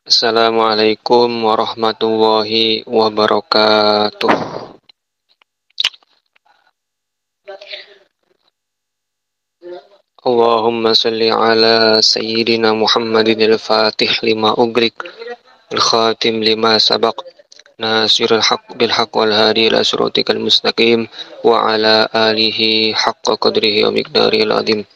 Assalamualaikum warahmatullahi wabarakatuh. Allahumma salli ala sayyidina Muhammadin al-fatih lima ugrik al-khatim lima sabaq nasirul haq bil haq wal hadi ila siratikal mustaqim wa ala alihi haqqa qadrihi wa miqdarihil azim.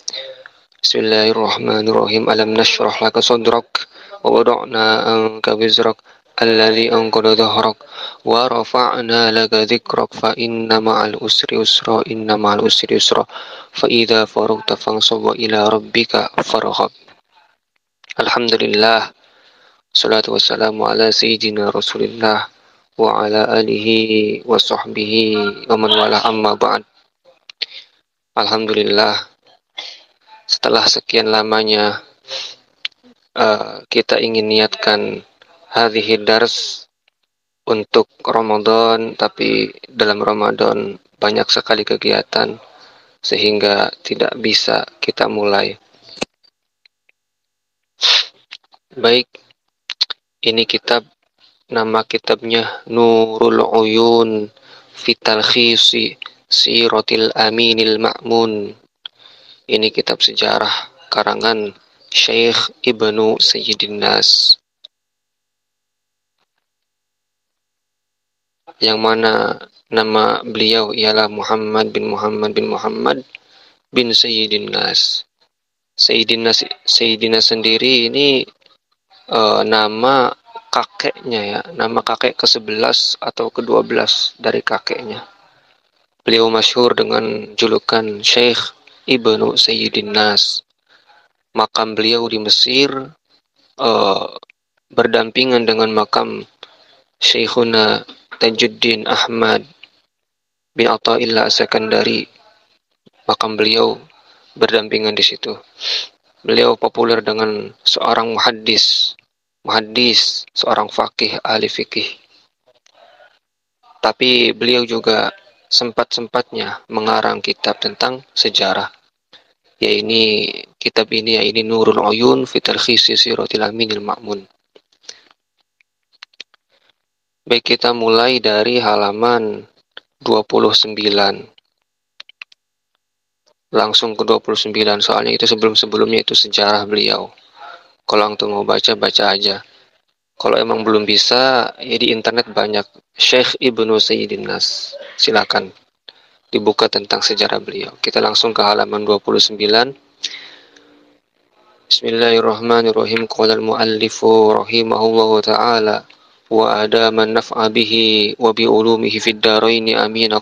Bismillahirrahmanirrahim. Alam nashrah laka sadrak wa wada'na anka wizrak alladhi anqadha dhahrak wa rafa'na laka dhikrak fa inna ma'al usri yusra inna ma'al usri yusra fa idza faragta fansab wa ila rabbika farghab. Alhamdulillah, salatu wassalamu ala sayyidina Rasulillah wa ala alihi wa sahbihi wa man wala, amma ba'd. Alhamdulillah, setelah sekian lamanya kita ingin niatkan hadhihi dars untuk Ramadan, tapi dalam Ramadan banyak sekali kegiatan sehingga tidak bisa kita mulai. Baik, ini nama kitabnya Nurul Uyun fi Talkhisi Siratil Aminil Ma'mun. Ini kitab sejarah karangan Syekh Ibnu Sayyidin Nas, yang mana nama beliau ialah Muhammad bin Muhammad bin Muhammad bin Sayyidin Nas. Sayyidin Nas sendiri ini nama kakeknya, ya, nama kakek ke-11 atau ke-12 dari kakeknya. Beliau masyhur dengan julukan Syekh Ibnu Sayyidin Nas. Makam beliau di Mesir berdampingan dengan makam Syekhuna Tajuddin Ahmad bin Athaillah Sekandari. Makam beliau berdampingan di situ. Beliau populer dengan seorang muhaddis, seorang faqih, ahli fikih. Tapi beliau juga sempat-sempatnya mengarang kitab tentang sejarah. Kitab ini Nurul Uyun fi Talkhisi Siratil Aminil Ma'mun. Baik, kita mulai dari halaman 29. Langsung ke 29, soalnya itu sebelumnya itu sejarah beliau. Kalau antum mau baca aja. Kalau emang belum bisa, ya di internet banyak Syekh Ibnu Sayyidin Nas. Silakan dibuka tentang sejarah beliau. Kita langsung ke halaman 29. Bismillahirrahmanirrahim. Qala al-muallifu rahimahullahu ta'ala wa adama an-naf'a bihi wa bi ulumihi fid darain amin.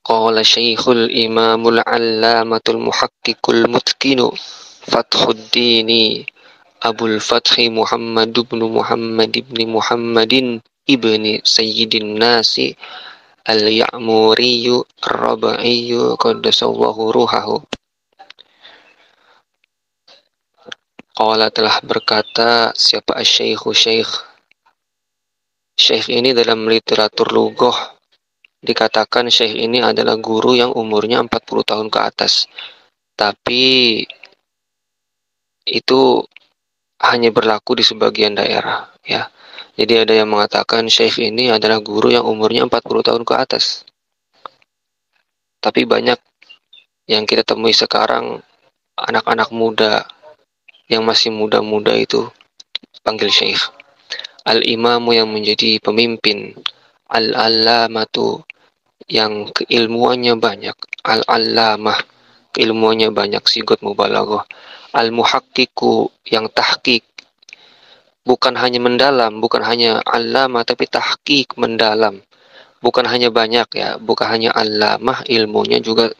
Qala Syekhul Imamul 'Allamatul Muhaqqiqul Mutqinu Fathud-Dini Abul Fathi Muhammad ibn Muhammadin ibni Sayyidin Nasi Al-Ya'muriyyu Ar-Raba'iyyu Qaddasallahu ruhahu. Qala, telah berkata siapa Syekh ini dalam literatur lughah dikatakan Syekh ini adalah guru yang umurnya 40 tahun ke atas. Tapi itu hanya berlaku di sebagian daerah, ya. Jadi ada yang mengatakan Syekh ini adalah guru yang umurnya 40 tahun ke atas. Tapi banyak yang kita temui sekarang, anak-anak muda yang masih muda-muda itu panggil Syekh. Al-Imamu yang menjadi pemimpin, Al-Allamatu yang keilmuannya banyak, Al-Allamah keilmuannya banyak, sigot mubalaghah, Al-Muhaqqiqu yang tahqiq, bukan hanya mendalam, bukan hanya allamah tapi tahqiq, mendalam. Bukan hanya banyak, ya, bukan hanya allamah ilmunya, juga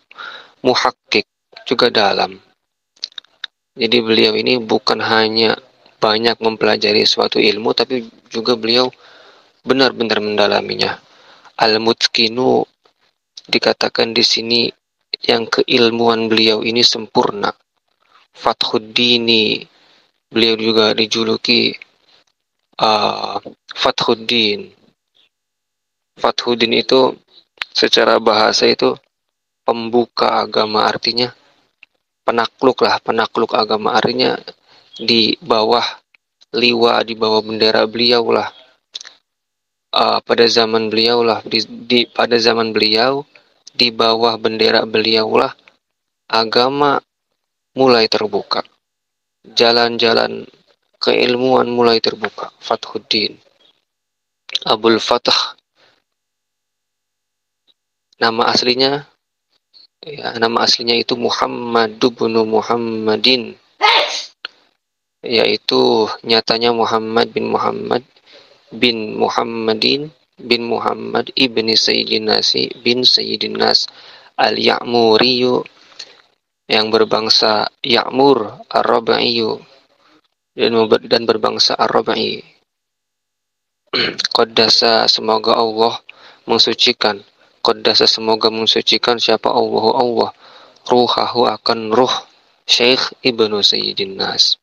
muhaqqiq, juga dalam. Jadi beliau ini bukan hanya banyak mempelajari suatu ilmu, tapi juga beliau benar-benar mendalaminya. Al-Mutqinu dikatakan di sini yang keilmuan beliau ini sempurna. Fathuddini, beliau juga dijuluki Fathuddin. Fathuddin itu secara bahasa itu pembuka agama, artinya penakluk agama, artinya di bawah di bawah bendera beliau lah, pada zaman beliau lah, pada zaman beliau, di bawah bendera beliau lah agama mulai terbuka, jalan-jalan keilmuan mulai terbuka. Fathuddin Abul Fatah, nama aslinya nama aslinya itu Muhammad bin Muhammadin, yaitu nyatanya Muhammad bin Muhammadin bin Muhammad ibni Sayyidin Nasi bin Sayyidin Nas al-Ya'muriyu, yang berbangsa Ya'mur ar-Raba'iyu, dan berbangsa ar-Raba'i. Qaddasa, semoga Allah mensucikan. Qaddasa, semoga mensucikan siapa Allah ruhahu, akan ruh Syekh Ibnu Sayyidin Nas.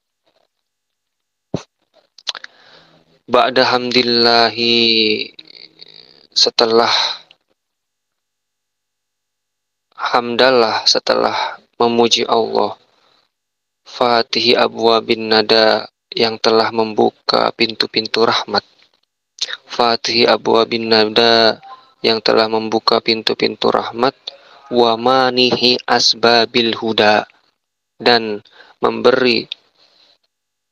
Ba'da hamdillahi, setelah hamdalah, setelah memuji Allah. Fatihi abwabin nada, yang telah membuka pintu-pintu rahmat. Fatihi abwabin nada, yang telah membuka pintu-pintu rahmat. Wa manihi asbabil huda, dan memberi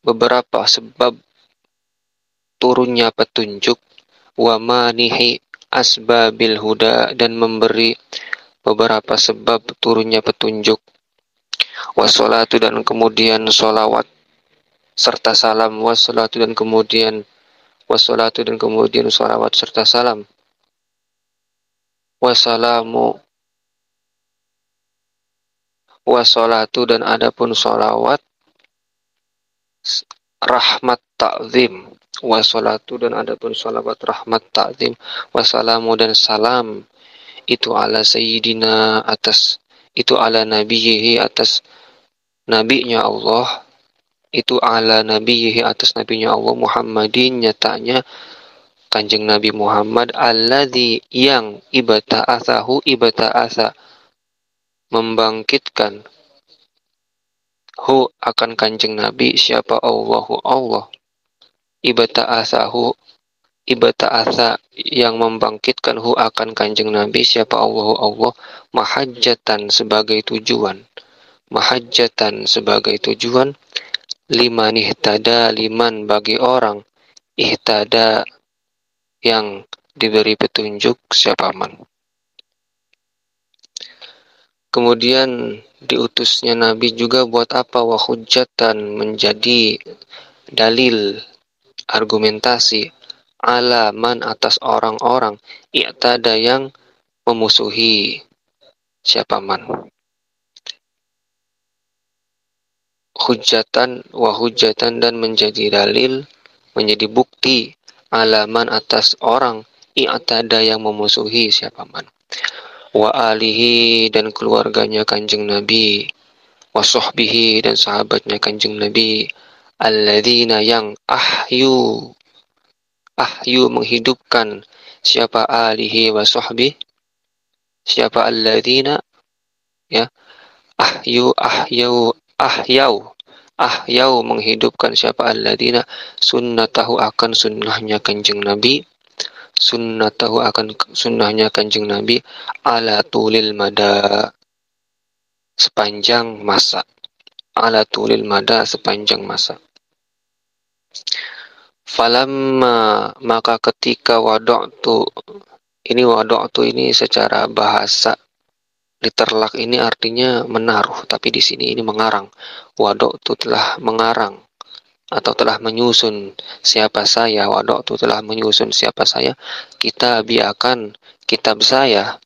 beberapa sebab turunnya petunjuk. Wa manihi asbabil huda, dan memberi beberapa sebab turunnya petunjuk. Wassalatu, dan kemudian sholawat serta salam. Wassalatu, dan kemudian sholawat serta salam. Wassalamu, wassalatu, dan adapun sholawat rahmat ta'zim. Wassalatu, dan adapun sholawat rahmat ta'zim. Wassalamu, dan salam itu ala sayyidina, atas itu ala nabiyihi, atas nabinya Allah, itu ala nabiyihi, atas nabinya Allah, Muhammadin, nyatanya Kanjeng Nabi Muhammad, alladzi, yang ibta'atha, membangkitkan, hu, akan Kanjeng Nabi, siapa Allah, ibta'atha, yang membangkitkan, hu, akan Kanjeng Nabi, siapa Allah, mahajjatan, sebagai tujuan, liman ihtada, liman, bagi orang, ihtada, yang diberi petunjuk, siapa man. Kemudian diutusnya Nabi juga buat apa? Wa hujjatan, menjadi dalil, argumentasi, ala man, atas orang-orang, i'tada, yang memusuhi, siapa man. Hujjatan, wa hujjatan, dan menjadi dalil, menjadi bukti, alaman, atas orang, i'tada, yang memusuhi, siapa man. Wa alihi, dan keluarganya Kanjeng Nabi. Wa sahbihi, dan sahabatnya Kanjeng Nabi. Alladzina, yang ahyu, menghidupkan, siapa alihi wa sahbih, siapa alladzina, ya, ahyau, menghidupkan, siapa alladzina, sunnatahu, akan sunnahnya Kanjeng Nabi, ala tulil mada, sepanjang masa, Falamma, maka ketika, wada'tu, ini secara bahasa diterlak ini artinya menaruh, tapi di sini ini mengarang. Wada'tu, telah mengarang atau telah menyusun siapa saya. Wada'tu, telah menyusun siapa saya. Akan kitab saya.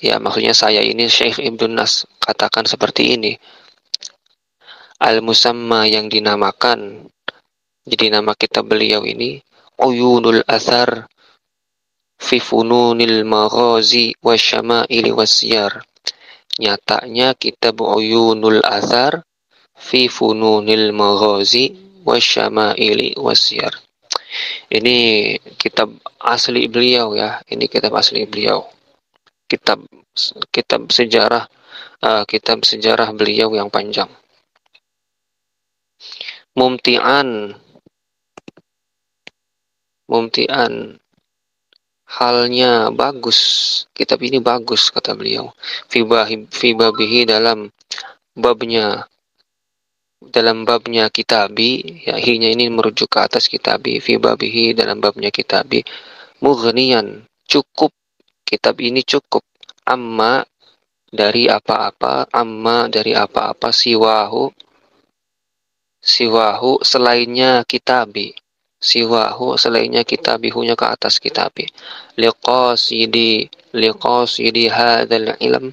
Ya, maksudnya saya ini Syekh Ibnu Nas, katakan seperti ini. Al-musamma, yang dinamakan. Jadi nama kitab beliau ini Uyunul Athar fi fununil maghazi wasyama'ili wasyar. Nyatanya kitab Uyunul Athar fi fununil maghazi wasyama'ili wasyar. Ini kitab asli beliau, ya. Ini kitab asli beliau. Kitab sejarah kitab sejarah beliau yang panjang. Mumti'an, mumti'an, halnya bagus. Kitab ini bagus, kata beliau. Fibabihi, dalam babnya kitabi, ya hinya ini merujuk ke atas kitabi, fibabihi dalam babnya kitabi, mughniyan, cukup, kitab ini cukup, amma dari apa-apa, siwahu selainnya kitabi, selainnya kitabi, hunya ke atas kitabi, liqasidi hadzal ilm,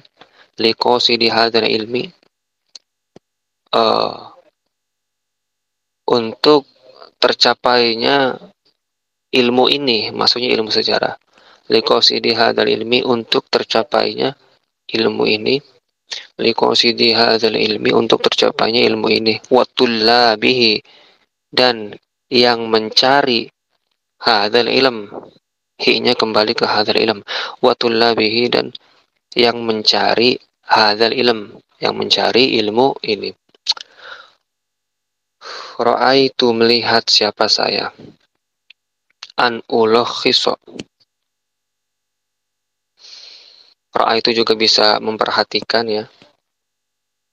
liqasidi hadzal ilmi, untuk tercapainya ilmu ini, maksudnya ilmu sejarah. Liqasidi hadzal ilmi, untuk tercapainya ilmu ini. Liqasidi hadzal ilmi, untuk tercapainya ilmu ini. Watullabihi, dan yang mencari hadzal ilm. Hi-nya kembali ke hadzal ilm. Watullabihi, dan yang mencari hadzal ilm, yang mencari ilmu ini. Ra'aitu, melihat siapa saya. An ulakhiso. Ra'aitu juga bisa memperhatikan, ya.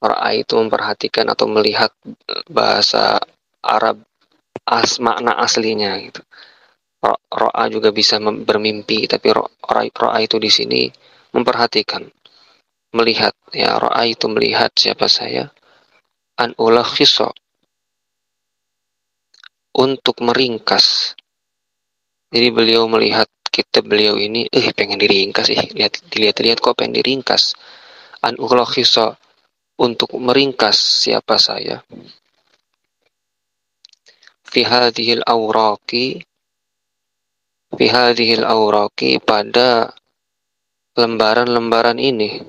Ra'aitu memperhatikan atau melihat bahasa Arab makna aslinya gitu. Ra'a juga bisa bermimpi, tapi ra'aitu di sini memperhatikan, melihat, ya. Ra'aitu, melihat siapa saya. An ulakhiso, untuk meringkas. Jadi beliau melihat kitab beliau ini, pengen diringkas, dilihat-lihat kok pengen diringkas. An ulakhiso, untuk meringkas siapa saya. Fi hadhil awraqi, pada lembaran-lembaran ini.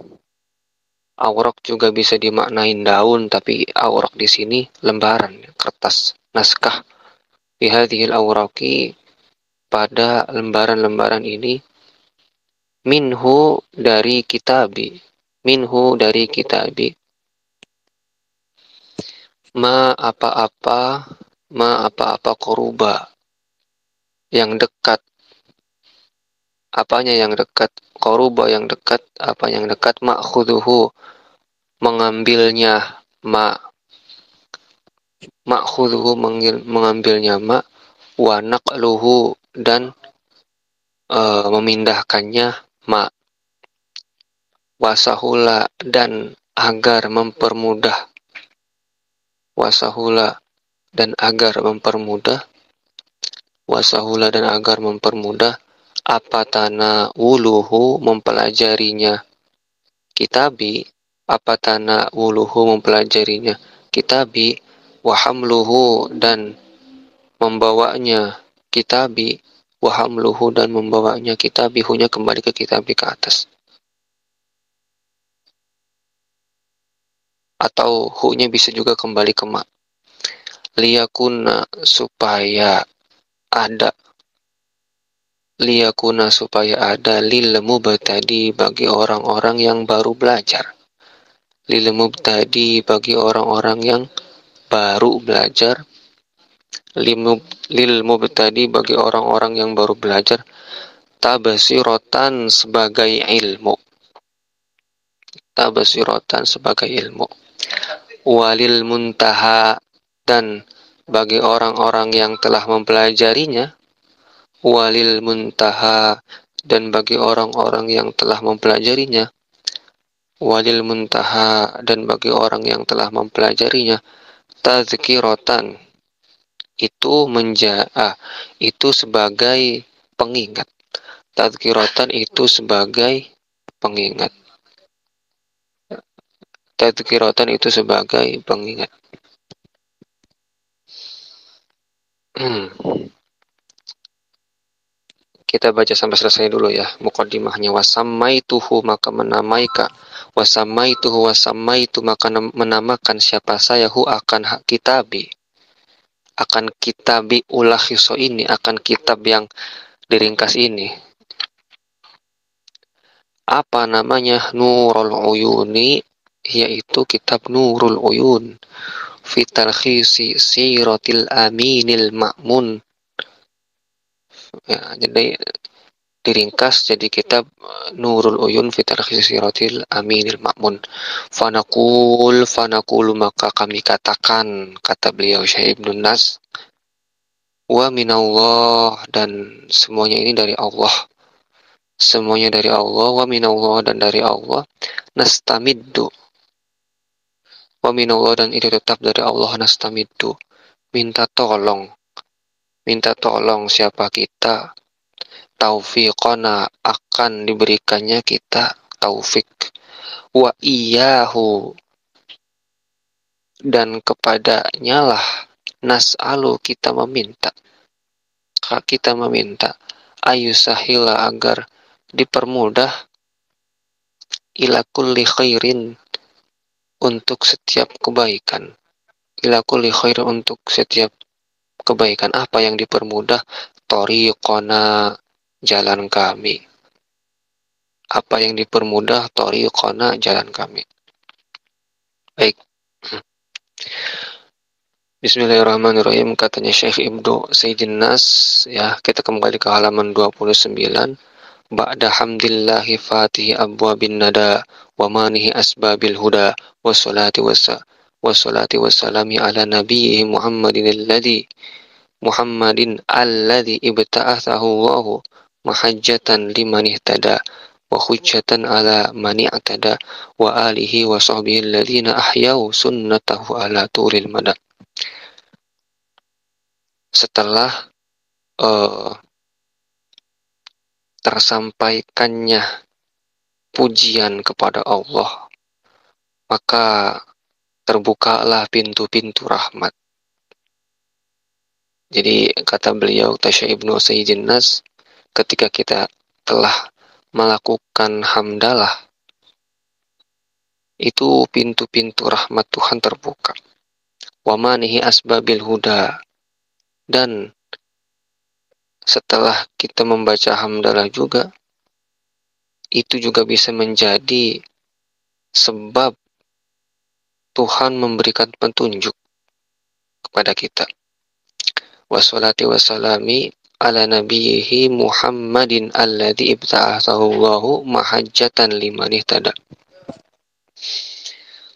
Awraq juga bisa dimaknain daun, tapi awraq di sini lembaran, kertas, naskah. Fi hadhil awraqi, pada lembaran-lembaran ini. Minhu, dari kitabi. Ma apa-apa koruba, yang dekat. Apanya yang dekat? Koruba, yang dekat. Apa yang dekat? Ma'khuduhu, mengambilnya. Ma'khuduhu, mengambilnya. Wa naqluhu, dan memindahkannya. Wasahula, dan agar mempermudah. Wasahula, dan agar mempermudah. Apa tanawuluhu, mempelajarinya kitabi. Wahamluhu, dan membawanya kitabi. Hunya kembali ke kitabi, ke atas. Atau hunya bisa juga kembali ke ma. Liyakuna, supaya ada. Lil mubtadi, bagi orang-orang yang baru belajar. Bagi orang-orang yang baru belajar. Lil mubtadi, bagi orang-orang yang baru belajar. Tabsiratan, sebagai ilmu. Walil muntaha, dan bagi orang-orang yang telah mempelajarinya. Dan bagi orang-orang yang telah mempelajarinya. Tazkiratan, itu sebagai pengingat. Itu sebagai pengingat. Kita baca sampai selesai dulu, ya, muqaddimahnya. Wasammaituhu, maka menamakan siapa saya, akan kitabi ulakhiso ini, akan kitab yang diringkas ini. Apa namanya? Nurul Uyuni, yaitu kitab Nurul Uyun fi talkhisi siratil aminil ma'mun. Ya, jadi diringkas jadi kitab Nurul Uyun fi talkhisi siratil aminil ma'mun. Fanaqulu maka kami katakan, kata beliau Syekh Ibnu Nas, wa minallah, dan semuanya ini dari Allah. Semuanya dari Allah, wa minallah, dan dari Allah, nastamiddu. Wa minallah, dan itu tetap dari Allah, nastamiddu. Minta tolong. Minta tolong siapa kita? Taufiqona, akan diberikannya kita taufik. Wa iyahu, dan kepadanya lah nas'alu, kita meminta. Kita meminta ayusahila, agar dipermudah, ila kulli khairin, untuk setiap kebaikan. Ila kulli khairin, untuk setiap kebaikan. Apa yang dipermudah? Toriqona, jalan kami. Apa yang dipermudah? Toriqona, jalan kami. Baik. Bismillahirrahmanirrahim, katanya Syekh Ibnu Sayyidin Nas, ya, kita kembali ke halaman 29. Ba'da hamdillahi fatihi abwabin nada wa manihi asbabil huda wassalati wassalami ala nabiyyi Muhammadin alladhi ibta'athahu Allahu mahajjatan liman ihtada wa hujjatan ala man i'tada wa alihi wa sahbihi alladhina ahyau sunnatahu ala turil mada. Setelah tersampaikannya pujian kepada Allah, maka terbukalah pintu-pintu rahmat. Jadi kata beliau, Tasya Ibnu Sayyidin Nas, ketika kita telah melakukan hamdalah, itu pintu-pintu rahmat Tuhan terbuka. Wa manihi asbabil huda, dan setelah kita membaca hamdalah juga, itu juga bisa menjadi sebab Tuhan memberikan petunjuk kepada kita. Wassalati wassalami ala nabiyhi Muhammadin alladhi ibta'athahu Allahu mahajjatan liman ihtada.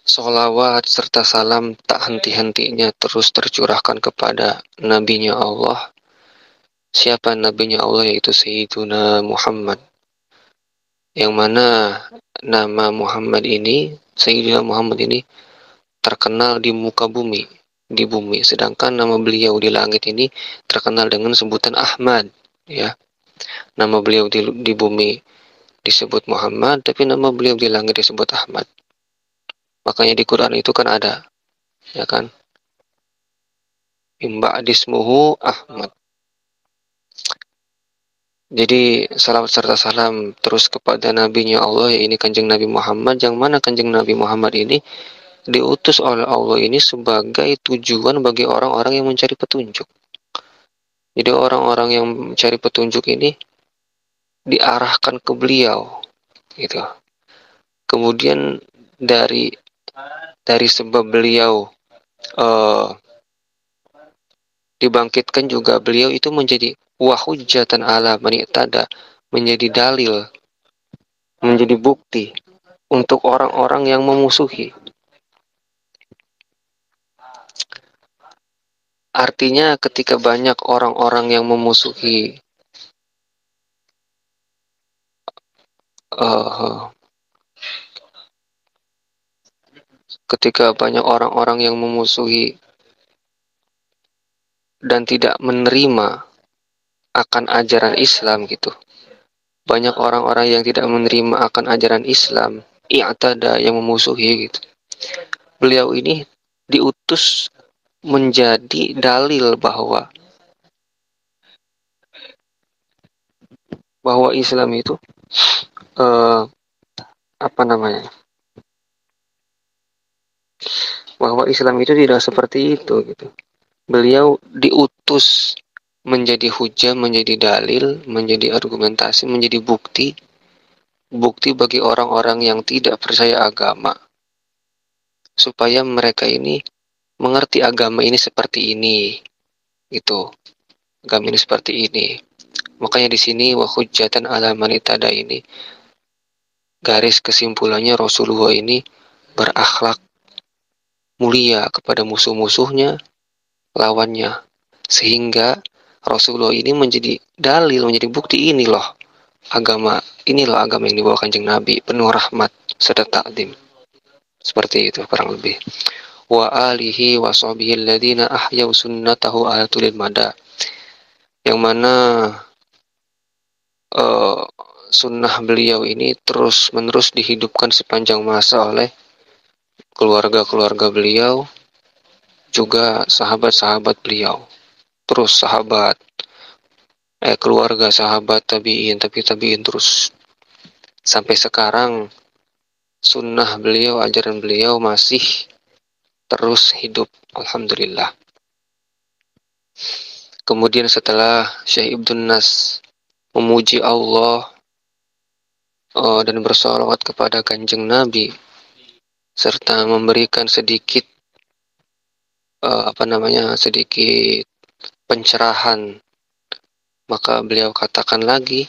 Sholawat serta salam tak henti-hentinya terus tercurahkan kepada nabinya Allah. Siapa nabinya Allah? Yaitu Sayyiduna Muhammad, yang mana nama Muhammad ini, Sayyidina Muhammad ini, terkenal di muka bumi, di bumi, sedangkan nama beliau di langit ini terkenal dengan sebutan Ahmad, ya. Nama beliau di bumi disebut Muhammad, tapi nama beliau di langit disebut Ahmad. Makanya di Quran itu kan ada, ya kan, imba'dismuhu Ahmad. Jadi salawat serta salam terus kepada nabinya Allah, ya ini Kanjeng Nabi Muhammad, yang mana Kanjeng Nabi Muhammad ini diutus oleh Allah ini sebagai tujuan bagi orang-orang yang mencari petunjuk. Jadi orang-orang yang mencari petunjuk ini diarahkan ke beliau, gitu. Kemudian dari sebab beliau dibangkitkan juga, beliau itu menjadi wahujjatan ala man i'tada, menjadi dalil, menjadi bukti untuk orang-orang yang memusuhi. Artinya ketika banyak orang-orang yang memusuhi ketika banyak orang-orang yang memusuhi dan tidak menerima akan ajaran Islam, gitu. Banyak orang-orang yang tidak menerima akan ajaran Islam, i'tada, yang memusuhi, gitu. Beliau ini diutus menjadi dalil bahwa Islam itu bahwa Islam itu tidak seperti itu, gitu. Beliau diutus menjadi hujah, menjadi dalil, menjadi argumentasi, menjadi bukti bagi orang-orang yang tidak percaya agama, supaya mereka ini mengerti agama ini seperti ini, gitu. Agama ini seperti ini. Makanya di sini wa hujjatan ala man itada ini garis kesimpulannya Rasulullah ini berakhlak mulia kepada musuh-musuhnya, lawannya. Sehingga Rasulullah ini menjadi dalil, menjadi bukti ini loh agama yang dibawa Kanjeng Nabi, penuh rahmat serta takdim. Seperti itu kurang lebih. Wa alihi wa sahbihi alladhina ahyau sunnatahu ala tulil mada. Yang mana sunnah beliau ini terus menerus dihidupkan sepanjang masa oleh keluarga-keluarga beliau, juga sahabat-sahabat beliau. Terus keluarga sahabat tabi'in terus sampai sekarang sunnah beliau, ajaran beliau masih terus hidup, alhamdulillah. Kemudian setelah Syekh Ibn Nas memuji Allah dan bersolawat kepada Kanjeng Nabi serta memberikan sedikit sedikit pencerahan, maka beliau katakan lagi,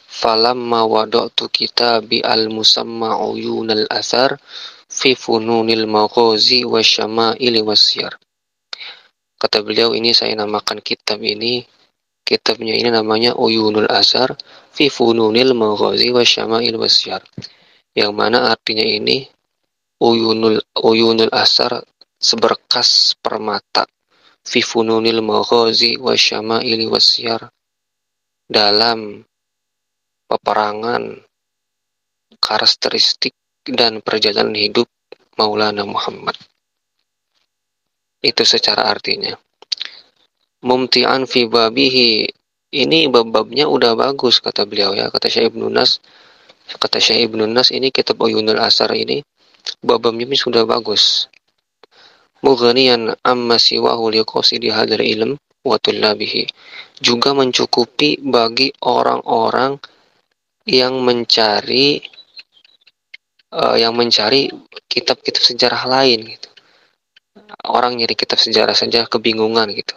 falamma wada'tu kitabi al-musamma uyunal athar fi fununil maghazi wa syama'ili wasyar. Kata beliau, ini saya namakan kitabnya ini namanya Uyunul Athar fi fununil maghazi wa syama'il wasyar. Yang mana artinya ini Uyunul Athar seberkas permata, fi fununil maghazi wa syama'il wasyar, dalam peperangan, karakteristik dan perjalanan hidup Maulana Muhammad. Itu secara artinya. Mumti'an fi babihi, ini bab-babnya udah bagus kata beliau ya, kata Syekh Ibn Nas ini kitab Uyunul Athar ini bab-babnya ini sudah bagus. Mughniyan amma siwahu liqasidi hadzal ilm wa tullabihi, juga mencukupi bagi orang-orang yang mencari kitab-kitab sejarah lain gitu. Orang nyari kitab sejarah saja kebingungan gitu.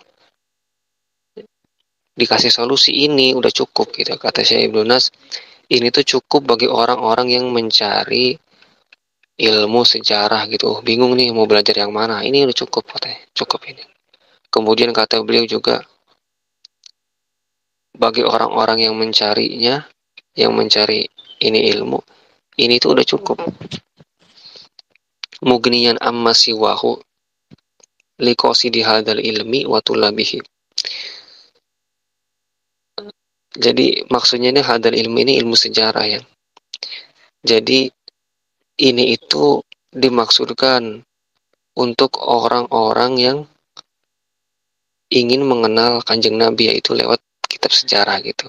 Dikasih solusi ini udah cukup gitu, kata Syekh Ibn Nas. Ini tuh cukup bagi orang-orang yang mencari ilmu sejarah gitu. Bingung nih mau belajar yang mana. Ini udah cukup katanya. Cukup ini. Kemudian kata beliau juga, bagi orang-orang yang mencarinya, yang mencari ini ilmu, ini tuh udah cukup. Mugniyan amma siwahu liqasidi hadzal ilmi wa tullabihi. Jadi maksudnya ini hadal ilmu ini ilmu sejarah ya. Jadi ini itu dimaksudkan untuk orang-orang yang ingin mengenal Kanjeng Nabi, yaitu lewat kitab sejarah gitu.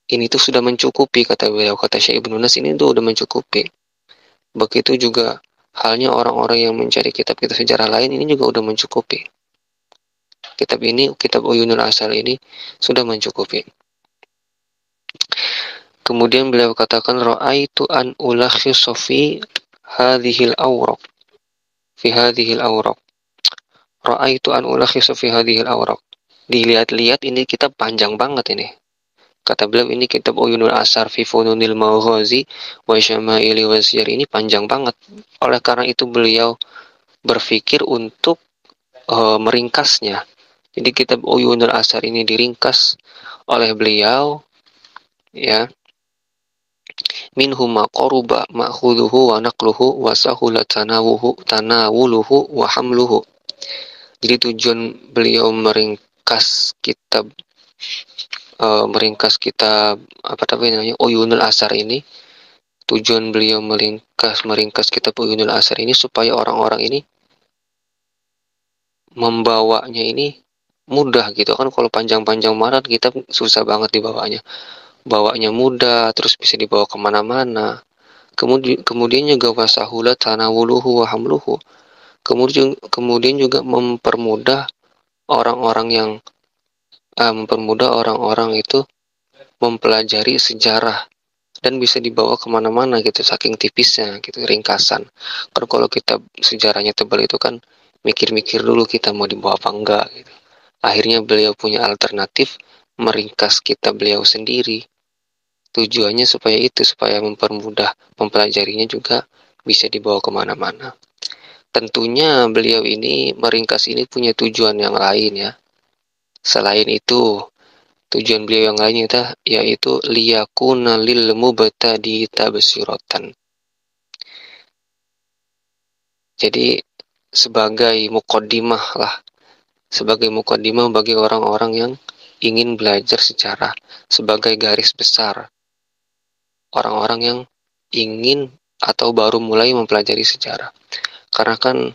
Ini tuh sudah mencukupi kata beliau, kata Syekh Ibn Nas, ini tuh udah mencukupi. Begitu juga halnya orang-orang yang mencari kitab-kitab sejarah lain, ini juga udah mencukupi. Kitab Uyunul Athar ini sudah mencukupi. Kemudian beliau katakan, ra'aitu an ulakhisa fi hadhil awraq. Ra'aitu an ulakhisa fi hadhil awraq. Dilihat-lihat ini kitab panjang banget ini. Kata beliau, ini kitab Uyunul Athar fi fununil maghazi wa syama'ili wasyar, ini panjang banget. Oleh karena itu beliau berpikir untuk meringkasnya. Jadi kitab Uyunul Athar ini diringkas oleh beliau ya. Minhu ma qaruba ma'khudhuhu wa naqluhu wa sahula tanawuluhu wa hamluhu. Jadi tujuan beliau meringkas kitab Uyunul Athar ini, tujuan beliau meringkas kitab Uyunul Athar ini supaya orang-orang ini membawanya ini mudah gitu kan. Kalau panjang-panjang banget kitab susah banget bawanya mudah, terus bisa dibawa kemana-mana. Kemudian juga wasahula tanawuluhu wa hamluhu, kemudian juga mempermudah orang-orang itu mempelajari sejarah dan bisa dibawa kemana-mana gitu, saking tipisnya gitu, ringkasan. Kan kalau kita sejarahnya tebal itu kan mikir-mikir dulu kita mau dibawa apa enggak gitu. Akhirnya beliau punya alternatif, meringkas kita beliau sendiri. Tujuannya supaya itu, supaya mempermudah mempelajarinya juga bisa dibawa kemana-mana. Tentunya beliau ini meringkas ini punya tujuan yang lain ya. Selain itu, tujuan beliau yang lainnya yaitu liyakuna lil mubtadi tabsiratan. Jadi sebagai mukaddimah lah, sebagai mukaddimah bagi orang-orang yang ingin belajar sejarah, sebagai garis besar orang-orang yang ingin atau baru mulai mempelajari sejarah. Karena kan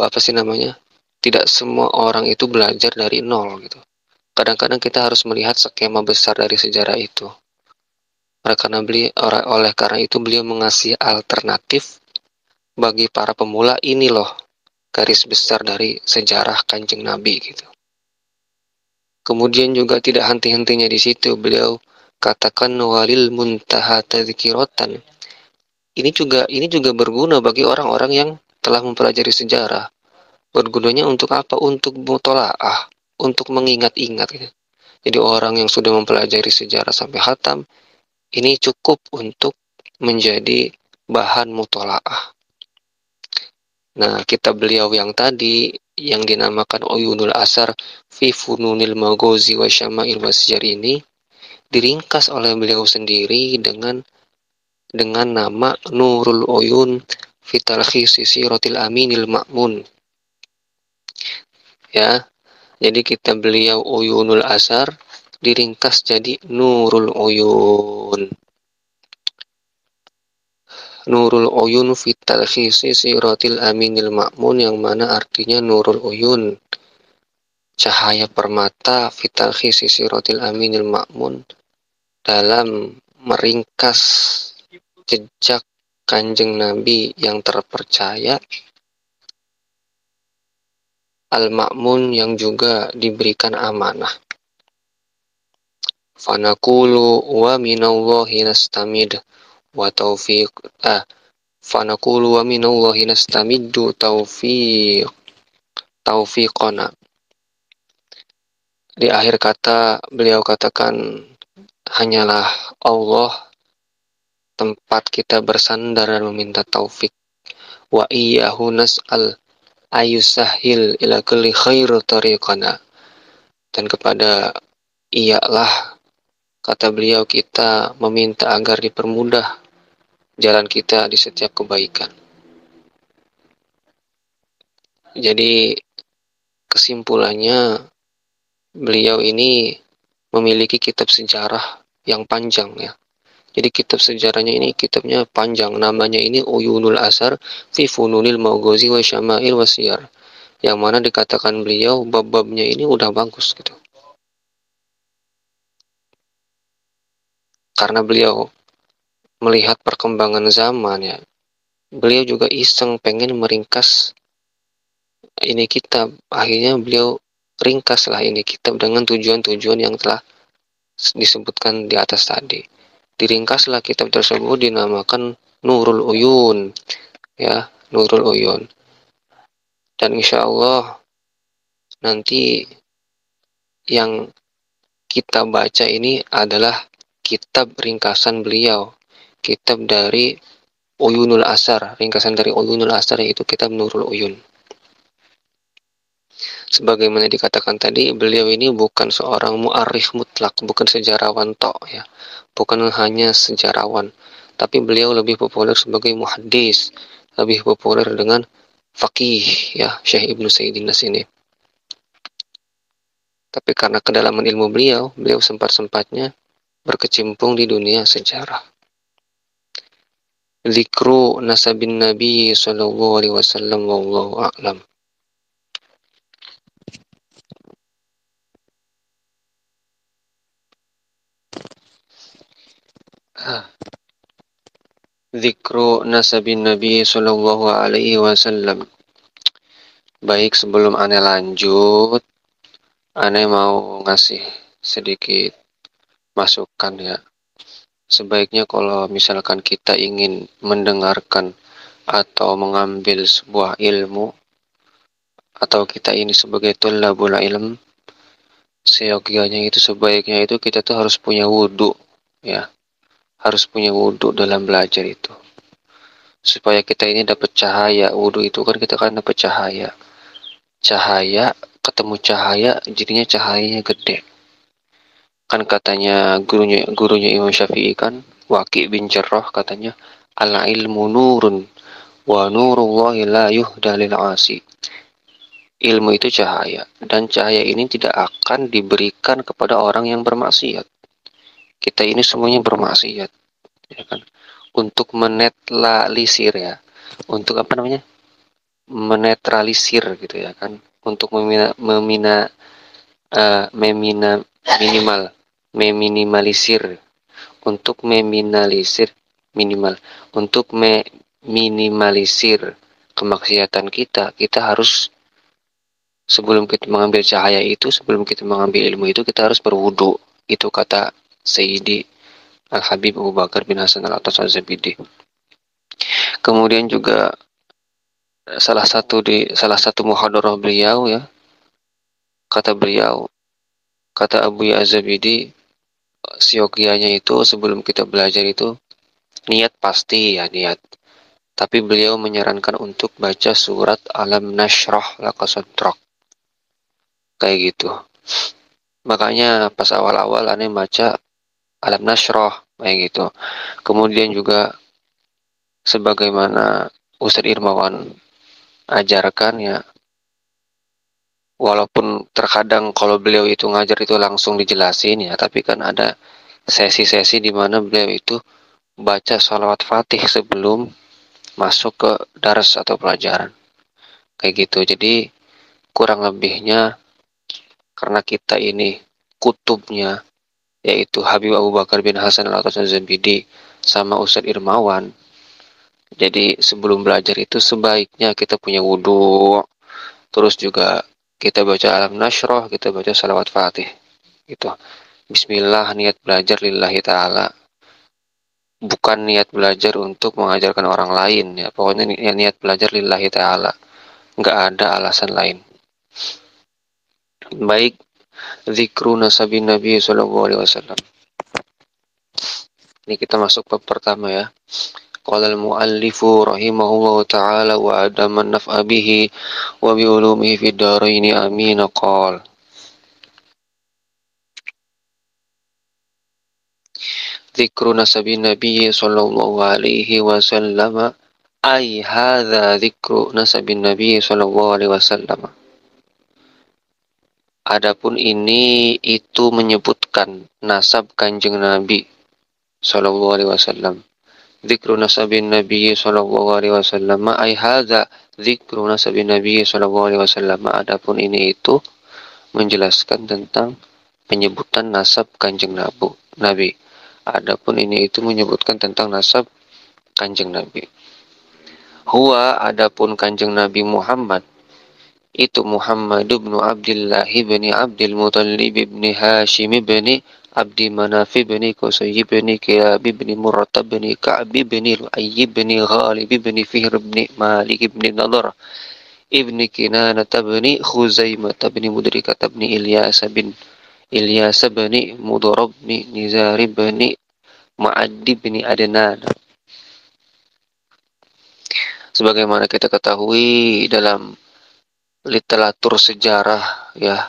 apa sih namanya? Tidak semua orang itu belajar dari nol gitu. Kadang-kadang kita harus melihat skema besar dari sejarah itu. Oleh karena itu beliau mengasih alternatif bagi para pemula, ini loh garis besar dari sejarah Kanjeng Nabi gitu. Kemudian juga tidak henti-hentinya di situ, beliau katakan walil muntaha tadzkiratan. Ini juga berguna bagi orang-orang yang telah mempelajari sejarah. Bergunanya untuk apa? Untuk mutolaah, untuk mengingat-ingat gitu. Jadi orang yang sudah mempelajari sejarah sampai hatam, ini cukup untuk menjadi bahan mutolaah. Nah, kitab beliau yang tadi yang dinamakan Uyunul Asar fi Fununil Maghazi wa Syama'il Wasyiar ini diringkas oleh beliau sendiri dengan nama Nurul Uyun fi Talkhis Siratil Aminil Ma'mun. Ya. Jadi kitab beliau Uyunul Asar diringkas jadi Nurul Uyun. Nurul Uyun fi Talkhis Siratil Aminil Ma'mun, yang mana artinya Nurul Uyun, cahaya permata, fital khisi sirotil aminil ma'mun, dalam meringkas jejak Kanjeng Nabi yang terpercaya, al-ma'mun, yang juga diberikan amanah. Fanaqulu wa minallahi nastamid wa taufiq fanaqulu wa minallahi nastamiddu taufiqona. Di akhir kata beliau katakan, hanyalah Allah tempat kita bersandar dan meminta taufik. Wa iyyahu nas'al ayusahil ila kulli khairu tariqana. Dan kepada ialah, kata beliau, kita meminta agar dipermudah jalan kita di setiap kebaikan. Jadi kesimpulannya, beliau ini memiliki kitab sejarah yang panjang ya. Jadi kitab sejarahnya ini, kitabnya panjang, namanya ini Uyunul Asar fi Fununil Maghazi wa Syama'il Wasyiar, yang mana dikatakan beliau bab-babnya ini udah bagus gitu. Karena beliau melihat perkembangan zaman ya, beliau juga iseng pengen meringkas ini kitab. Akhirnya beliau ringkaslah ini kitab dengan tujuan-tujuan yang telah disebutkan di atas tadi. Diringkaslah kitab tersebut dinamakan Nurul Uyun ya, Nurul Uyun. Dan insya Allah nanti yang kita baca ini adalah kitab ringkasan beliau, kitab dari Uyunul Asar, ringkasan dari Uyunul Asar, yaitu kitab Nurul Uyun. Sebagaimana dikatakan tadi, beliau ini bukan seorang mu'arrikh mutlak, bukan sejarawan tok ya, bukan hanya sejarawan, tapi beliau lebih populer sebagai muhaddis, lebih populer dengan faqih ya, Syekh Ibnu Sayyidin Nas ini. Tapi karena kedalaman ilmu beliau sempat-sempatnya berkecimpung di dunia sejarah. Zikru nasabin Nabi sallallahu alaihi wasallam wallahu a'lam. Zikru nasabin Nabi sallallahu alaihi wasallam. Baik, sebelum aneh lanjut, aneh mau ngasih sedikit masukan ya. sebaiknya kalau misalkan kita ingin mendengarkan atau mengambil sebuah ilmu, atau kita ini sebagai tulabul ilm, seyogyanya itu sebaiknya itu kita tuh harus punya wudhu, ya, harus punya wudhu dalam belajar itu, supaya kita ini dapat cahaya. Wudhu itu kan kita kan dapat cahaya, cahaya ketemu cahaya jadinya cahayanya gede. Kan katanya gurunya Imam Syafi'i kan, Waqi bin Jarrah katanya, al ilmu nurun wa nurullahi la yuhda lil asi. Ilmu itu cahaya, dan cahaya ini tidak akan diberikan kepada orang yang bermaksiat. Kita ini semuanya bermaksiat, ya kan? Untuk menetralisir, ya, untuk apa namanya, menetralisir gitu, ya kan? Untuk minimal, meminimalisir, untuk meminimalisir, minimal, untuk meminimalisir kemaksiatan kita, kita harus, sebelum kita mengambil cahaya itu, sebelum kita mengambil ilmu itu, kita harus berwudu. Itu kata Sayyidi Al-Habib Abu Bakar bin Hasan Al-Attas Az-Zabidi. Kemudian juga salah satu muhadarah beliau, ya, kata beliau, kata Abu Ya Az-Zabidi, siogianya itu sebelum kita belajar itu niat pasti, ya, niat. Tapi beliau menyarankan untuk baca surat Alam Nashrah Laka Sadrak. Kayak gitu. Makanya pas awal-awal aneh baca Alam Nashrah kayak gitu. Kemudian juga sebagaimana Ustadz Irmawan ajarkan, ya, walaupun terkadang kalau beliau itu ngajar itu langsung dijelasin, ya, tapi kan ada sesi-sesi di mana beliau itu baca sholawat fatih sebelum masuk ke daras atau pelajaran. Kayak gitu. Jadi kurang lebihnya karena kita ini kutubnya yaitu Habib Abu Bakar bin Hasan Al-Attas Az-Zabidi sama Ustadz Irmawan. Jadi sebelum belajar itu sebaiknya kita punya wudhu, terus juga kita baca Alam Nashrah, kita baca salawat fatih gitu. Bismillah, niat belajar lillahi ta'ala, bukan niat belajar untuk mengajarkan orang lain, ya. Pokoknya niat belajar lillahi ta'ala, nggak ada alasan lain. Baik, zikru nasabin Nabi SAW. Ini kita masuk ke pertama, ya. Qala al-muallifu rahimahullahu ta'ala wa adaman naf'a bihi wa bi ulumihi fid daraini amin. Qala zikru nasabin Nabi sallallahu alaihi wasallam, ay hadza zikru nasabin Nabi sallallahu alaihi wasallam. Adapun ini itu menyebutkan nasab Kanjeng Nabi sallallahu alaihi wasallam. Zikru nasabin Nabi sallallahu alaihi wasallam, ay hadza zikru nasabin Nabi sallallahu alaihi wasallam. Adapun ini itu menjelaskan tentang penyebutan nasab Kanjeng Nabi. Adapun ini itu menyebutkan tentang nasab Kanjeng Nabi. Huwa, adapun Kanjeng Nabi Muhammad itu Muhammad bin Abdullah bin Abdul Muttalib bin Hashim bin Abdi Manaf bin Qusay bin Kilab bin Murrah bin Ka'b bin Lu'ay bin Ghalib bin Fihr bin Malik bin Nadar ibn Kinanah bin Khuzaimah bin Mudrikah bin Ilyas bin Mudarab bin Nizar bin Ma'addi bin Adnan. Sebagaimana kita ketahui dalam literatur sejarah, ya,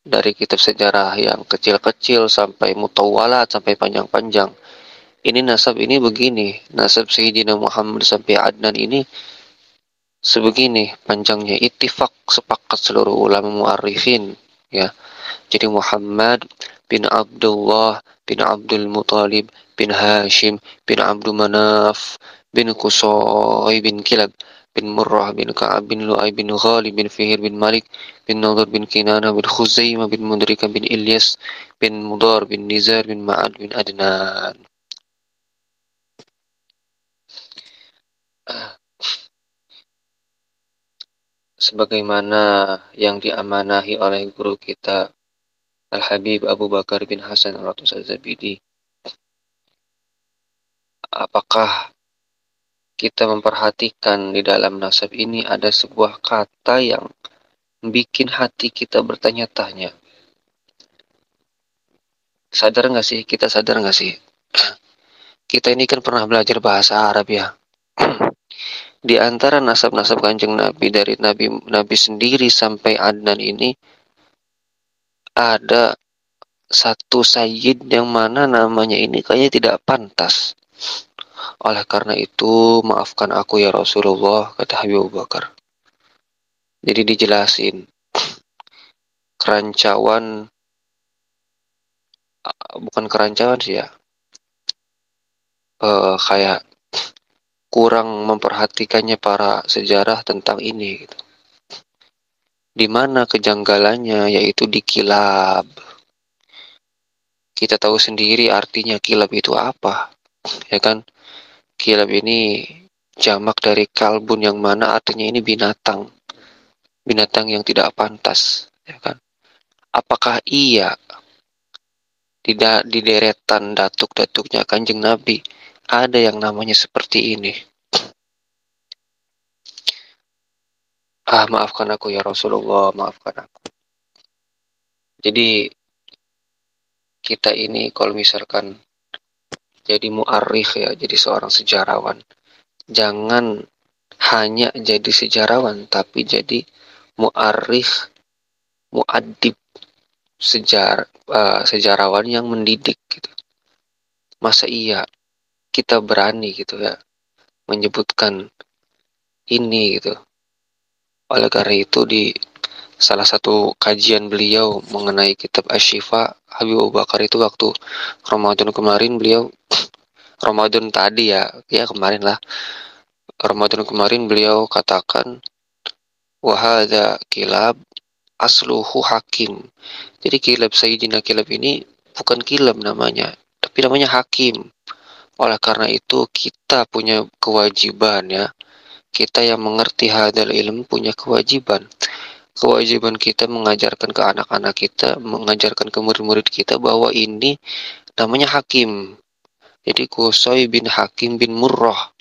dari kitab sejarah yang kecil-kecil sampai mutawalat sampai panjang-panjang, ini nasab ini begini, nasab Sayyidina Muhammad sampai Adnan ini sebegini panjangnya, ittifaq, sepakat seluruh ulama muarrifin, ya. Jadi Muhammad bin Abdullah bin Abdul Muttalib bin Hashim bin Abdul Manaf bin Qusay bin Kilab bin Murrah bin Ka'ab bin Lu'ay bin Ghalib bin Fihr bin Malik bin Nadar bin Kinanah bin Khuzaimah bin Mudrikah bin Ilyas bin Mudar bin Nizar bin Ma'ad bin Adnan. Sebagaimana yang diamanahi oleh guru kita Al-Habib Abu Bakar bin Hasan Al-Attas Az-Zabidi, apakah kita memperhatikan di dalam nasab ini ada sebuah kata yang bikin hati kita bertanya-tanya. Sadar nggak sih? Kita sadar nggak sih? Kita ini kan pernah belajar bahasa Arab ya. Di antara nasab-nasab kanjeng Nabi dari Nabi sendiri sampai Adnan ini ada satu sayyid yang mana namanya ini kayaknya tidak pantas. Oleh karena itu, maafkan aku ya Rasulullah, kata Habib Abu Bakar. Jadi dijelasin, kerancawan, bukan kerancawan sih ya, kayak kurang memperhatikannya para sejarah tentang ini. Gitu. Di mana kejanggalannya, yaitu di kilab. Kita tahu sendiri artinya kilab itu apa, ya kan? Kilab ini jamak dari kalbun yang mana artinya ini binatang. Binatang yang tidak pantas, ya kan? Apakah iya di deretan datuk-datuknya kanjeng Nabi ada yang namanya seperti ini? Maafkan aku ya Rasulullah, maafkan aku. Jadi kita ini kalau misalkan jadi mu'arikh ya, jadi seorang sejarawan, jangan hanya jadi sejarawan, tapi jadi mu'arikh, mu'addib, sejarawan yang mendidik gitu. Masa iya kita berani gitu ya menyebutkan ini gitu. Oleh karena itu di salah satu kajian beliau mengenai kitab Asy-Syifa, Habib Abu Bakar itu waktu Ramadan kemarin beliau Ramadan tadi ya kemarin lah. Ramadan kemarin beliau katakan wahada kilab asluhu hakim. Jadi kilab Sayyidina Kilab ini bukan kilab namanya, tapi namanya hakim. Oleh karena itu kita punya kewajiban ya. Kita yang mengerti hadal ilmu punya kewajiban. Kewajiban kita mengajarkan ke anak-anak kita, mengajarkan ke murid-murid kita bahwa ini namanya hakim. Jadi Qusay bin Hakim bin Murrah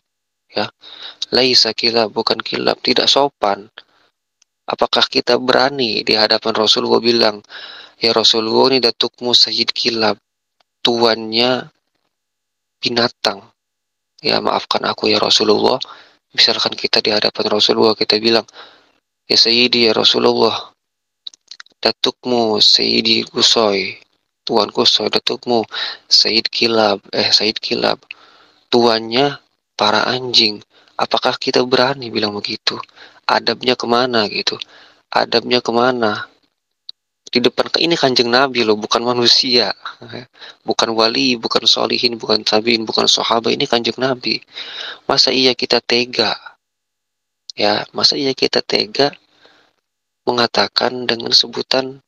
ya. Laisa kilab, bukan kilab, tidak sopan. Apakah kita berani di hadapan Rasulullah bilang, ya Rasulullah ini datukmu Sayyid Kilab, tuannya binatang. Ya maafkan aku ya Rasulullah. Misalkan kita di hadapan Rasulullah kita bilang, ya Sayyidi ya Rasulullah, datukmu Sayyidi Qusay, tuan Qusay, datukmu Sayyid Kilab, tuannya para anjing. Apakah kita berani bilang begitu? Adabnya kemana gitu? Adabnya kemana? Di depan ini kanjeng Nabi loh, bukan manusia. Bukan wali, bukan solihin, bukan tabiin, bukan sahabat. Ini kanjeng Nabi. Masa iya kita tega? Ya, masa iya kita tega mengatakan dengan sebutan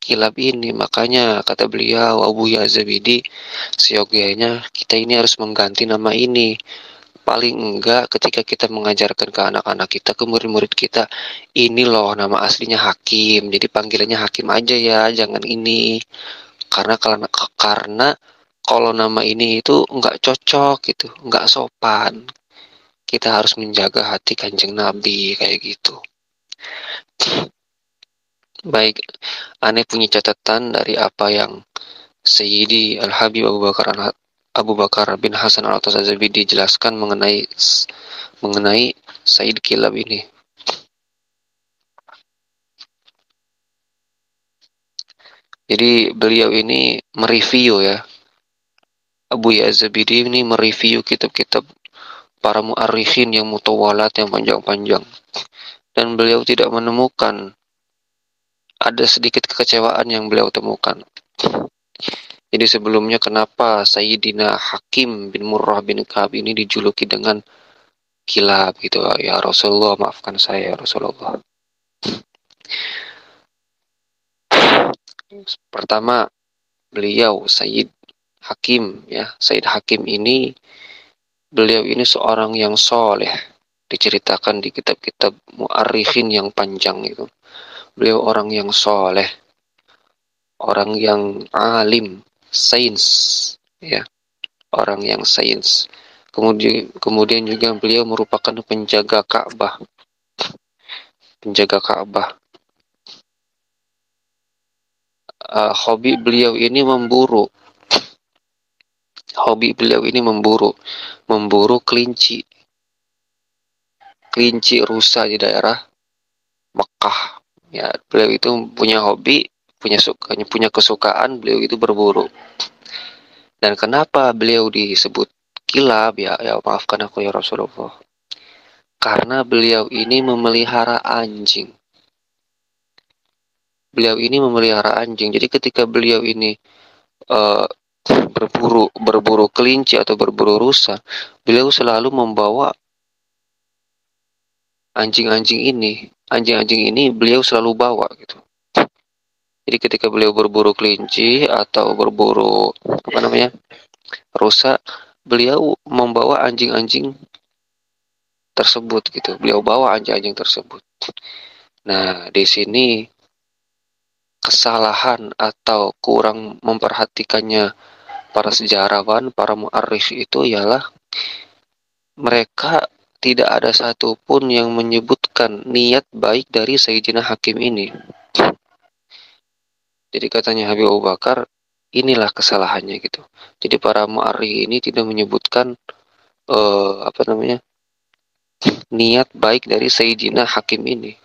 kilab ini? Makanya kata beliau Abu Yazabidi, seyogyanya kita ini harus mengganti nama ini. Paling enggak ketika kita mengajarkan ke anak-anak kita, ke murid-murid kita, ini loh nama aslinya Hakim, jadi panggilannya Hakim aja ya, jangan ini. Karena kalau nama ini itu enggak cocok gitu, enggak sopan. Kita harus menjaga hati kanjeng Nabi kayak gitu. Baik, aneh punya catatan dari apa yang Sayyidi Al-Habib Abu Bakar bin Hasan Al-Tazabidi dijelaskan mengenai Sayyid Kilab ini. Jadi beliau ini mereview ya. Abu Yazabidi ini mereview kitab-kitab para mu'arikhin yang mutawalat, yang panjang-panjang. Dan beliau tidak menemukan, ada sedikit kekecewaan yang beliau temukan. Jadi sebelumnya kenapa Sayyidina Hakim bin Murrah bin Ka'ab ini dijuluki dengan kilab gitu ya Rasulullah, maafkan saya ya Rasulullah. Pertama, beliau Sayyid Hakim ya, Sayyid Hakim ini beliau ini seorang yang soleh, diceritakan di kitab-kitab mu'arikhin yang panjang itu. Beliau orang yang soleh, orang yang alim, sains ya, orang yang sains. Kemudian juga beliau merupakan penjaga Ka'bah. Penjaga Ka'bah. Hobi beliau ini memburu. Hobi beliau ini memburu kelinci rusa di daerah Mekah. Ya, beliau itu punya hobi, punya kesukaan, beliau itu berburu. Dan kenapa beliau disebut kilab, ya maafkan aku ya Rasulullah. Karena beliau ini memelihara anjing. Jadi ketika beliau ini uh, berburu kelinci atau berburu rusa, beliau selalu membawa anjing-anjing ini beliau selalu bawa gitu. Jadi ketika beliau berburu kelinci atau berburu rusa, beliau membawa anjing-anjing tersebut gitu. Beliau bawa anjing-anjing tersebut. Nah, di sini kesalahan atau kurang memperhatikannya para sejarawan, para mu'arrikh itu ialah mereka tidak ada satupun yang menyebutkan niat baik dari Sayyidina Hakim ini. Jadi katanya Habib Abu Bakar, inilah kesalahannya gitu. Jadi para mu'arrikh ini tidak menyebutkan niat baik dari Sayyidina Hakim ini.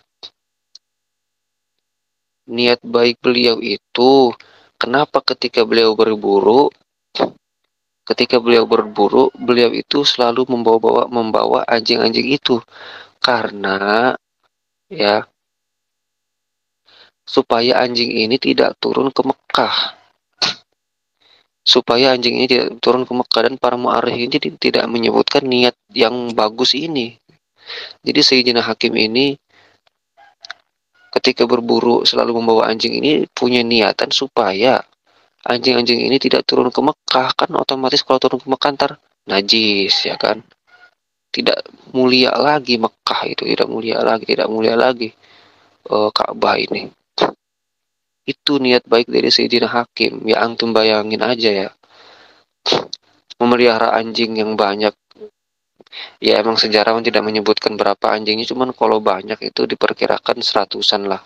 Niat baik beliau itu, kenapa ketika beliau berburu, beliau itu selalu membawa anjing-anjing itu. Karena ya supaya anjing ini tidak turun ke Mekah. Dan para mu'arrikh ini tidak menyebutkan niat yang bagus ini. Jadi Sayyidina Hakim ini ketika berburu selalu membawa anjing ini punya niatan supaya anjing-anjing ini tidak turun ke Mekah. Kan otomatis kalau turun ke Mekah ntar najis, ya kan. Tidak mulia lagi Mekah itu, tidak mulia lagi Ka'bah ini. Itu niat baik dari Sayyidina Hakim. Ya antum bayangin aja ya, memelihara anjing yang banyak. Ya emang sejarawan tidak menyebutkan berapa anjingnya, cuman kalau banyak itu diperkirakan seratusan lah.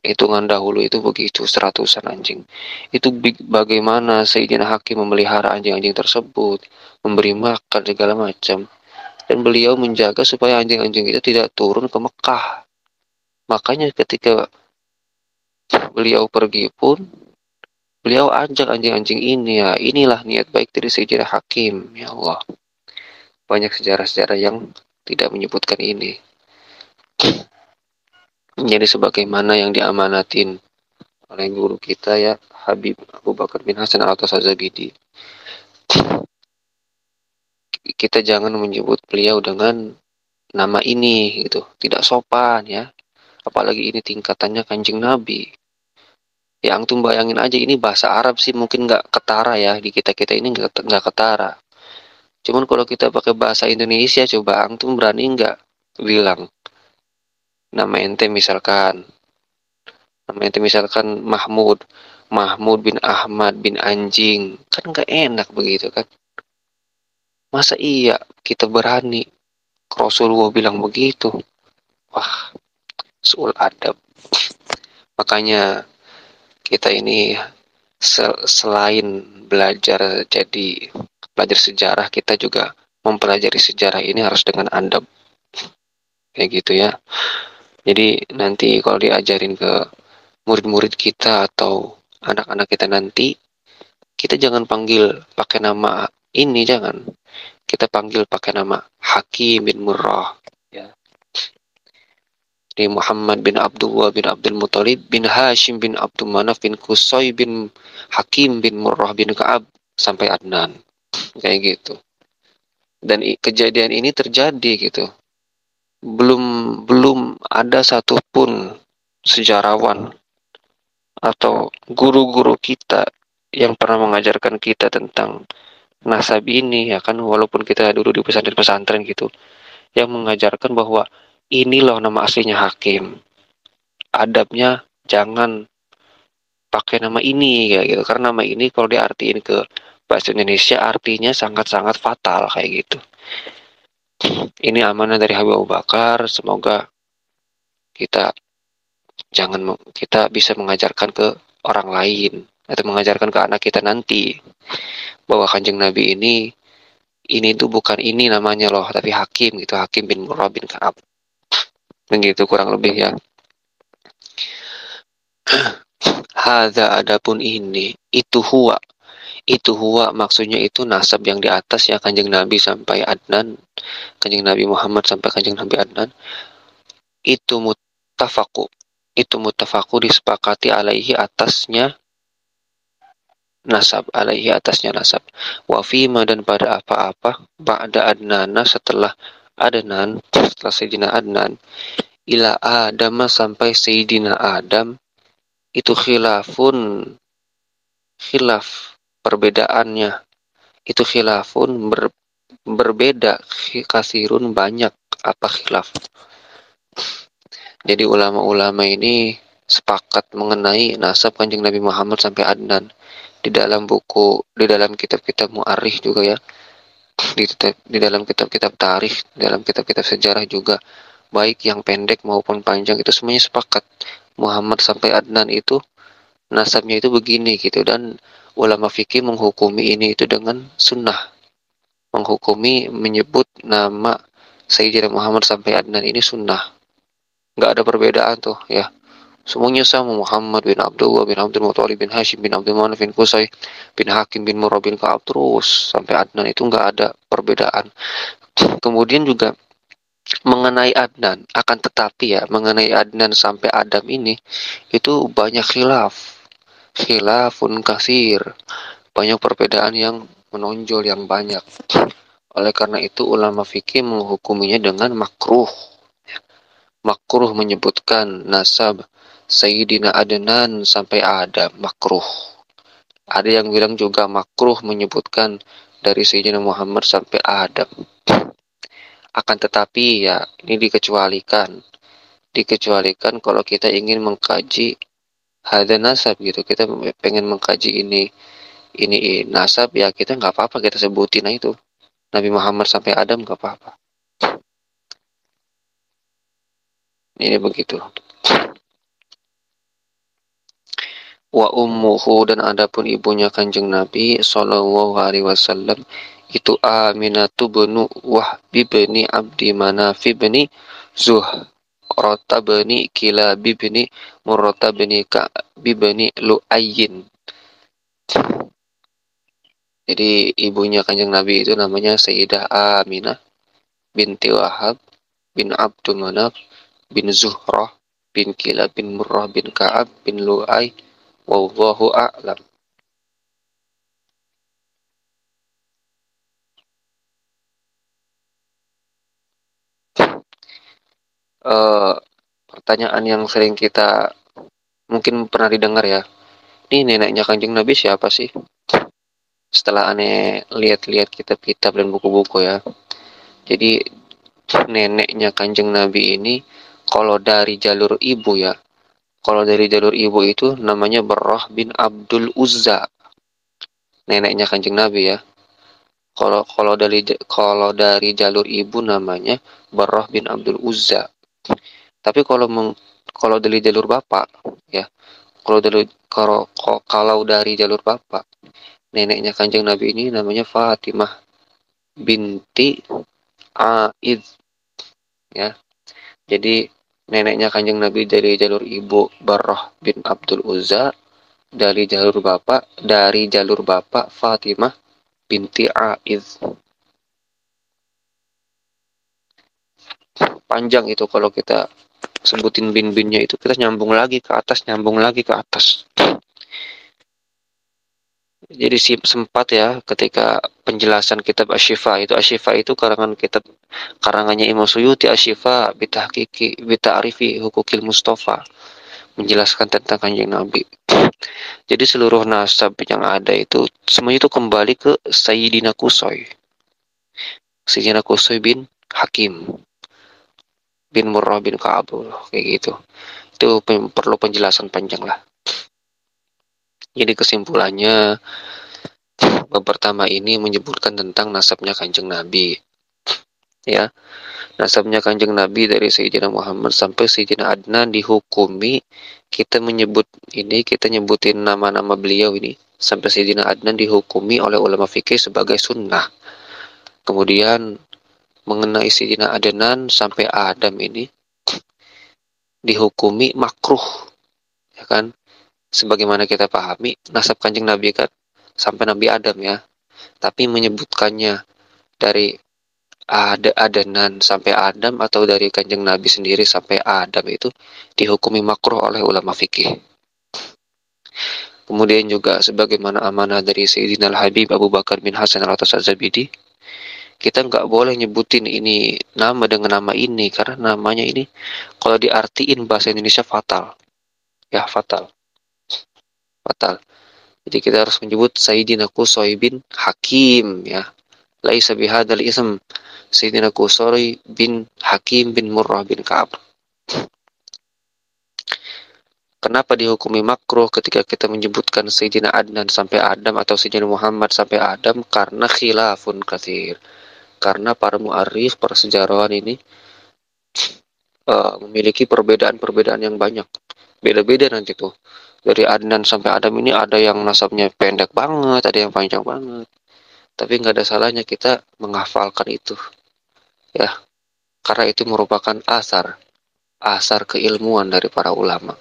Hitungan dahulu itu begitu, seratusan anjing. Itu bagaimana Sayyidina Hakim memelihara anjing-anjing tersebut, memberi makan segala macam. Dan beliau menjaga supaya anjing-anjing itu tidak turun ke Mekah. Makanya ketika beliau pergi pun, beliau ajak anjing-anjing ini, ya inilah niat baik dari Sayyidina Hakim. Ya Allah, banyak sejarah-sejarah yang tidak menyebutkan ini. Jadi sebagaimana yang diamanatin oleh guru kita ya, Habib Abu Bakar bin Hasan Al-Atas-Zabidi, kita jangan menyebut beliau dengan nama ini gitu, tidak sopan ya. Apalagi ini tingkatannya Kanjeng Nabi. Ya antum bayangin aja, ini bahasa Arab sih mungkin nggak ketara ya, di kita ini nggak ketara. Cuman kalau kita pakai bahasa Indonesia, coba antum berani nggak bilang nama ente misalkan Mahmud bin Ahmad bin Anjing, kan nggak enak begitu kan. Masa iya kita berani Rasulullah bilang begitu? Wah, suul adab. Makanya kita ini selain belajar sejarah, kita juga mempelajari sejarah ini harus dengan adab. Kayak gitu ya. Jadi nanti kalau diajarin ke murid-murid kita atau anak-anak kita nanti, kita jangan panggil pakai nama ini, jangan. Kita panggil pakai nama Hakim bin Murrah. Ya. Di Muhammad bin Abdullah bin Abdul Muthalib bin Hashim bin Abdul Manaf bin Qusay bin Hakim bin Murrah bin Ka'ab sampai Adnan. Kayak gitu. Dan kejadian ini terjadi gitu. Belum ada satupun sejarawan atau guru-guru kita yang pernah mengajarkan kita tentang nasab ini, ya kan, walaupun kita dulu di pesantren-pesantren gitu, yang mengajarkan bahwa ini loh nama aslinya Hakim, adabnya jangan pakai nama ini, ya gitu. Karena nama ini kalau diartiin ke bahasa Indonesia artinya sangat-sangat fatal kayak gitu. Ini amanah dari Habib Abu Bakar, semoga kita kita bisa mengajarkan ke orang lain atau mengajarkan ke anak kita nanti bahwa Kanjeng Nabi ini tuh bukan ini namanya loh, tapi Hakim gitu, Hakim bin Murrah bin Ka'ab. Begitu kurang lebih ya. Hadza adapun ini, itu huwa maksudnya itu nasab yang di atas ya, Kanjeng Nabi sampai Adnan, Kanjeng Nabi Muhammad sampai Kanjeng Nabi Adnan, itu muttafaku, disepakati alaihi atasnya nasab, alaihi atasnya nasab, wafima dan pada apa-apa ba'da Adnana setelah Adnan, setelah Sayyidina Adnan, ila Adam sampai Sayyidina Adam, itu khilaf perbedaannya, itu khilafun berbeda, kasirun banyak, apa khilaf. Jadi ulama-ulama ini sepakat mengenai nasab Kanjeng Nabi Muhammad sampai Adnan. Di dalam kitab-kitab mu'arikh juga ya, di dalam kitab-kitab tarikh, di dalam kitab-kitab sejarah juga, baik yang pendek maupun panjang, itu semuanya sepakat Muhammad sampai Adnan itu nasabnya itu begini gitu. Dan ulama fikih menghukumi ini itu dengan sunnah, menghukumi menyebut nama Sayyidina Muhammad sampai Adnan ini sunnah, nggak ada perbedaan tuh ya, semuanya sama, Muhammad bin Abdullah bin Abdul Muthalib bin Hashim bin Abdul Manaf bin Qusay bin Hakim bin Murrah bin Ka'ab, terus sampai Adnan itu nggak ada perbedaan. Kemudian juga mengenai Adnan, akan tetapi ya mengenai Adnan sampai Adam ini itu banyak khilafun kasir, banyak perbedaan yang menonjol yang banyak. Oleh karena itu ulama fikih menghukuminya dengan makruh. Makruh menyebutkan nasab Sayyidina Adnan sampai Adam, makruh. Ada yang bilang juga makruh menyebutkan dari Sayyidina Muhammad sampai Adam. Akan tetapi ya ini dikecualikan kalau kita ingin mengkaji hadza nasab gitu, kita pengen mengkaji ini nasab ya, kita nggak apa-apa kita sebutin itu Nabi Muhammad sampai Adam, nggak apa-apa. Ini begitu. Wa ummuhu dan adapun ibunya Kanjeng Nabi sallallahu alaihi wasallam itu Aminatu benu Wahbi bni Abdi Manafi bni Zuhrata bni Kilabi bni Murrata bni Ka'bi bni Lu'ayyin. Jadi ibunya Kanjeng Nabi itu namanya Sayyidah Aminah binti Wahab bin Abdul Manaf bin Zuhrah bin Kilab bin Murrah bin Ka'ab bin Lu'ay. Wallahu a'lam. Pertanyaan yang sering kita mungkin pernah didengar ya, ini neneknya Kanjeng Nabi siapa sih? Setelah aneh lihat-lihat kitab-kitab dan buku-buku ya, jadi neneknya Kanjeng Nabi ini kalau dari jalur ibu ya, kalau dari jalur ibu itu namanya Barrah bin Abdul Uzza, neneknya Kanjeng Nabi ya. Kalau dari jalur ibu namanya Barrah bin Abdul Uzza. Tapi kalau dari jalur bapak ya, kalau dari jalur bapak, neneknya Kanjeng Nabi ini namanya Fatimah binti Aid ya. Jadi neneknya Kanjeng Nabi dari jalur ibu Barrah bin Abdul Uzza, dari jalur bapak Fatimah binti Aid. Panjang itu kalau kita sebutin bin-binnya itu, kita nyambung lagi ke atas. Jadi sempat ya ketika penjelasan kitab Asy-Syifa itu karangannya Imam Suyuti, Asy-Syifa bita'rifi hukukil Mustafa, menjelaskan tentang Kanjeng Nabi. Jadi seluruh nasab yang ada itu semuanya itu kembali ke Sayyidina Qusay bin Hakim bin Murrah bin Ka'ab, kayak gitu. Itu perlu penjelasan panjang lah. Jadi kesimpulannya bab pertama ini menyebutkan tentang nasabnya Kanjeng Nabi. Ya, nasabnya Kanjeng Nabi dari Sayyidina Muhammad sampai Sayyidina Adnan dihukumi, kita menyebut ini, kita nyebutin nama-nama beliau ini sampai Sayyidina Adnan dihukumi oleh ulama fikih sebagai sunnah. Kemudian mengenai Sayyidina Adnan sampai Adam ini dihukumi makruh, ya kan? Sebagaimana kita pahami nasab Kanjeng Nabi kan sampai Nabi Adam ya, tapi menyebutkannya dari Adnan sampai Adam atau dari Kanjeng Nabi sendiri sampai Adam itu dihukumi makruh oleh ulama fikih. Kemudian juga sebagaimana amanah dari Sayyidina Al-Habib Abu Bakar bin Hasan al-Atas Az-Zabidi, kita nggak boleh nyebutin ini nama dengan nama ini karena namanya ini kalau diartiin bahasa Indonesia fatal. Ya, fatal. Fatal. Jadi kita harus menyebut Sayyidina Qusay bin Hakim ya. Laisa bihadzal ism Sayyidina Qusay bin Hakim bin Murrah bin Ka'ab. Kenapa dihukumi makruh ketika kita menyebutkan Sayyidina Adnan sampai Adam atau Sayyidina Muhammad sampai Adam? Karena khilafun katsir. Karena para mu'arikh, para sejarawan ini memiliki perbedaan-perbedaan yang banyak. Beda-beda nanti tuh. Dari Adnan sampai Adam ini ada yang nasabnya pendek banget, ada yang panjang banget. Tapi nggak ada salahnya kita menghafalkan itu. Ya, karena itu merupakan asar keilmuan dari para ulama.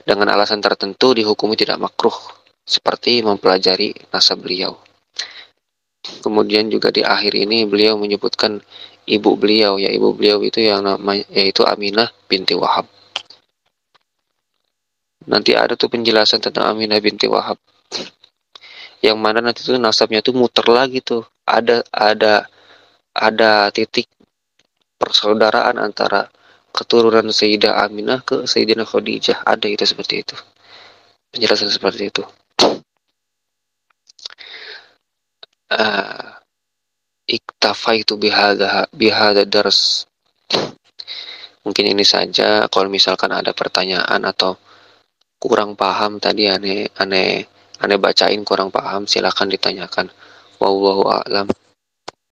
Dengan alasan tertentu dihukumi tidak makruh, seperti mempelajari nasab beliau. Kemudian juga di akhir ini beliau menyebutkan ibu beliau, ya ibu beliau itu yang namanya yaitu Aminah binti Wahab. Nanti ada tuh penjelasan tentang Aminah binti Wahab. Yang mana nanti tuh nasabnya tuh muter lagi tuh. Ada titik persaudaraan antara keturunan Sayyidah Aminah ke Sayyidina Khadijah, ada itu seperti itu, penjelasan seperti itu. Iktafaitu bihada dars. Mungkin ini saja. Kalau misalkan ada pertanyaan atau kurang paham tadi aneh bacain kurang paham, silakan ditanyakan. Wallahu a'lam.